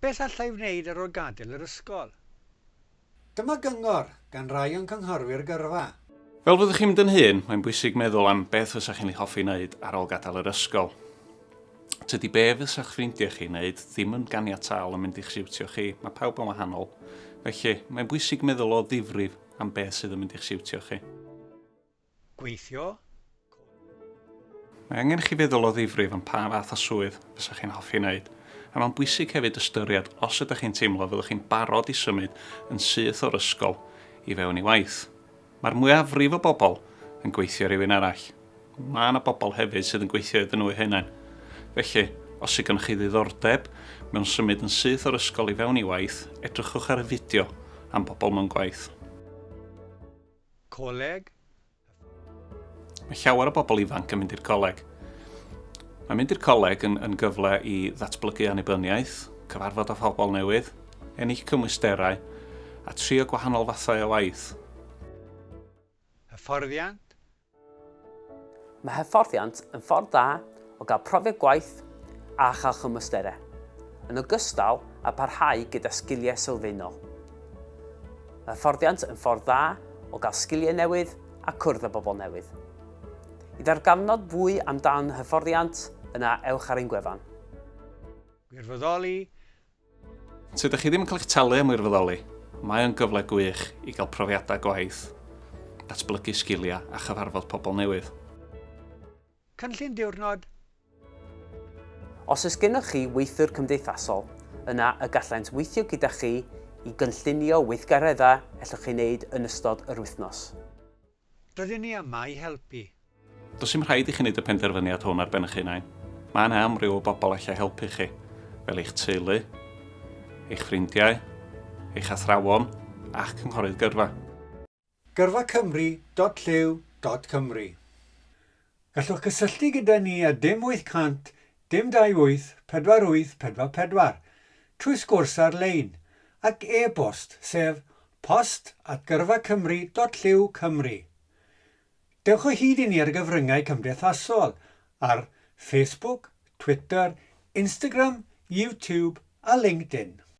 Beth allai wneud ar ôl gadael yr ysgol? Dyma gyngor gan rai o'n Cynghorwyr Gyrfa. Fel fyddwch chi'n mynd yn hyn, mae'n bwysig meddwl am beth fysach chi'n hoffi wneud ar ôl gadael yr ysgol. Tydi be fysach ffrindiau chi'n wneud ddim yn ganiataol yn mynd i'ch siwtio chi, mae pawb yn wahanol. Felly, mae'n bwysig meddwl o ddifrif am beth sydd yn mynd i'ch siwtio chi. Gweithio? Mae angen i chi feddwl o ddifrif am pa fath o swydd fysach chi'n hoffi wneud. A mae'n bwysig hefyd ystyried os ydych chi'n teimlo fyddwch chi'n barod i symud yn syth o'r ysgol i fewn i waith. Mae'r mwyafrif o bobl yn gweithio rhywun arall. Mae yna bobl hefyd sydd yn gweithio iddyn nhw eu hunain. Felly, os ydych gennych chi ddiddordeb mewn symud yn syth o'r ysgol i fewn i waith, edrychwch ar y fideo am bobl mewn gwaith. Coleg? Mae llawer o bobl ifanc yn mynd i'r coleg. Mae mynd i'r coleg yn gyfle i ddatblygu annibyniaeth, cyfarfod â phobl newydd, ennill cymwysterau a trio gwahanol fathau o waith. Hyfforddiant? Mae hyfforddiant yn ffordd da o gael profiad gwaith a chael chymwysterau, yn ogystal â parhau gyda sgiliau sylfaenol. Mae hyfforddiant yn ffordd da o gael sgiliau newydd a cwrdd â bobl newydd. I ddarganfod fwy amdan hyfforddiant, yna ewch ar ein gwefan. Gwirfoddoli? Os ydych chi ddim yn cael eich talu am wirfoddoli, mae o'n gyfle gwych i gael profiadau gwaith, datblygu sgiliau a chyfarfod pobl newydd. Cynllun diwrnod? Os oes gennych chi weithwyr cymdeithasol, yna y gallant weithio gyda chi i gynllunio weithgareddau allwch chi wneud yn ystod yr wythnos. Rydyn ni yma i helpu. Does dim rhaid i chi wneud y penderfyniad hwn ar ben eich hunain. Mae yna amryw o bobl allai helpu chi, fel eich teulu, eich ffrindiau, eich athrawon a'ch Cynghorwyr Gyrfa. gyrfacymru.llew.cymru. Gallwch gysylltu gyda ni a 0800 228 4844 trwy sgwrs ar-lein ac e-bost sef post@gyrfacymru.llew.cymru. Dewch o hyd i ni ar gyfryngau cymdeithasol ar Facebook, Twitter, Instagram, YouTube a LinkedIn.